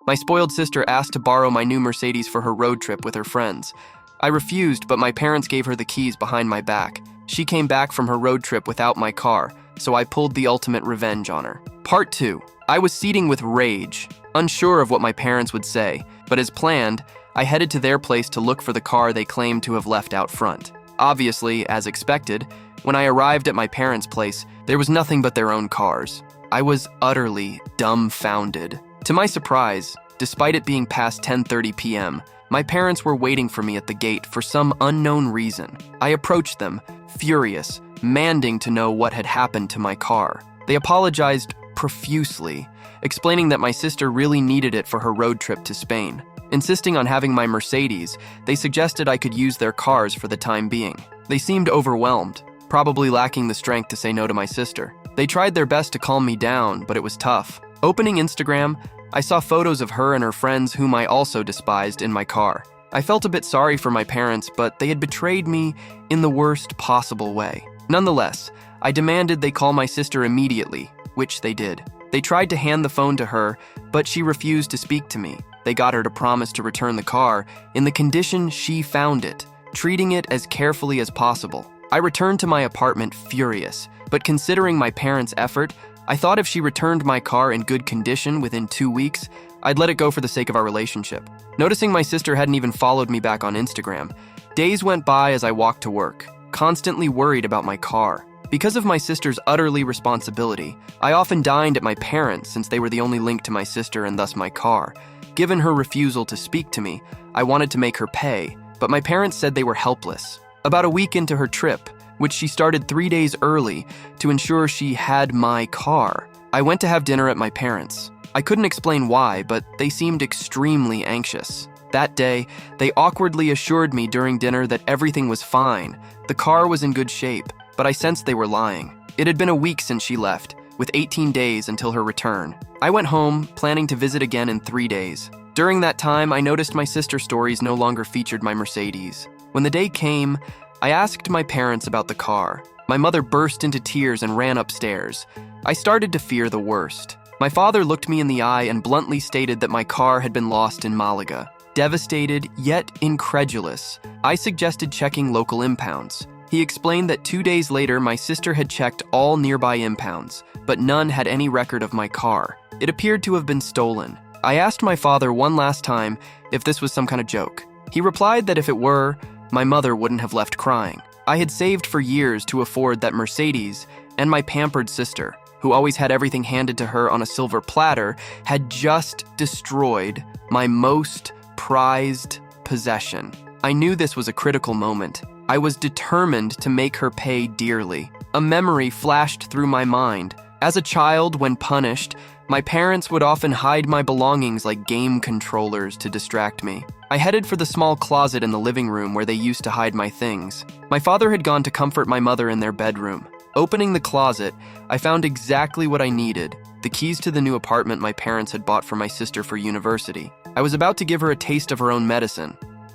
My spoiled sister asked to borrow my new Mercedes for her road trip with her friends. I refused, but my parents gave her the keys behind my back. She came back from her road trip without my car, so I pulled the ultimate revenge on her. Part 2. I was seething with rage, unsure of what my parents would say, but as planned, I headed to their place to look for the car they claimed to have left out front. Obviously, as expected, when I arrived at my parents' place, there was nothing but their own cars. I was utterly dumbfounded. To my surprise, despite it being past 10:30 p.m., my parents were waiting for me at the gate for some unknown reason. I approached them, furious, demanding to know what had happened to my car. They apologized profusely, explaining that my sister really needed it for her road trip to Spain. Insisting on having my Mercedes, they suggested I could use their cars for the time being. They seemed overwhelmed, probably lacking the strength to say no to my sister. They tried their best to calm me down, but it was tough. Opening Instagram, I saw photos of her and her friends whom I also despised in my car. I felt a bit sorry for my parents, but they had betrayed me in the worst possible way. Nonetheless, I demanded they call my sister immediately, which they did. They tried to hand the phone to her, but she refused to speak to me. They got her to promise to return the car in the condition she found it, treating it as carefully as possible. I returned to my apartment furious, but considering my parents' effort, I thought if she returned my car in good condition within 2 weeks, I'd let it go for the sake of our relationship. Noticing my sister hadn't even followed me back on Instagram, days went by as I walked to work, constantly worried about my car. Because of my sister's utterly responsibility, I often dined at my parents' since they were the only link to my sister and thus my car. Given her refusal to speak to me, I wanted to make her pay, but my parents said they were helpless. About a week into her trip, which she started 3 days early to ensure she had my car, I went to have dinner at my parents'. I couldn't explain why, but they seemed extremely anxious. That day, they awkwardly assured me during dinner that everything was fine. The car was in good shape, but I sensed they were lying. It had been a week since she left, with 18 days until her return. I went home, planning to visit again in 3 days. During that time, I noticed my sister's stories no longer featured my Mercedes. When the day came, I asked my parents about the car. My mother burst into tears and ran upstairs. I started to fear the worst. My father looked me in the eye and bluntly stated that my car had been lost in Malaga. Devastated, yet incredulous, I suggested checking local impounds. He explained that 2 days later, my sister had checked all nearby impounds, but none had any record of my car. It appeared to have been stolen. I asked my father one last time if this was some kind of joke. He replied that if it were, my mother wouldn't have left crying. I had saved for years to afford that Mercedes, and my pampered sister, who always had everything handed to her on a silver platter, had just destroyed my most prized possession. I knew this was a critical moment. I was determined to make her pay dearly. A memory flashed through my mind. As a child, when punished, my parents would often hide my belongings like game controllers to distract me. I headed for the small closet in the living room where they used to hide my things. My father had gone to comfort my mother in their bedroom. Opening the closet, I found exactly what I needed: the keys to the new apartment my parents had bought for my sister for university. I was about to give her a taste of her own medicine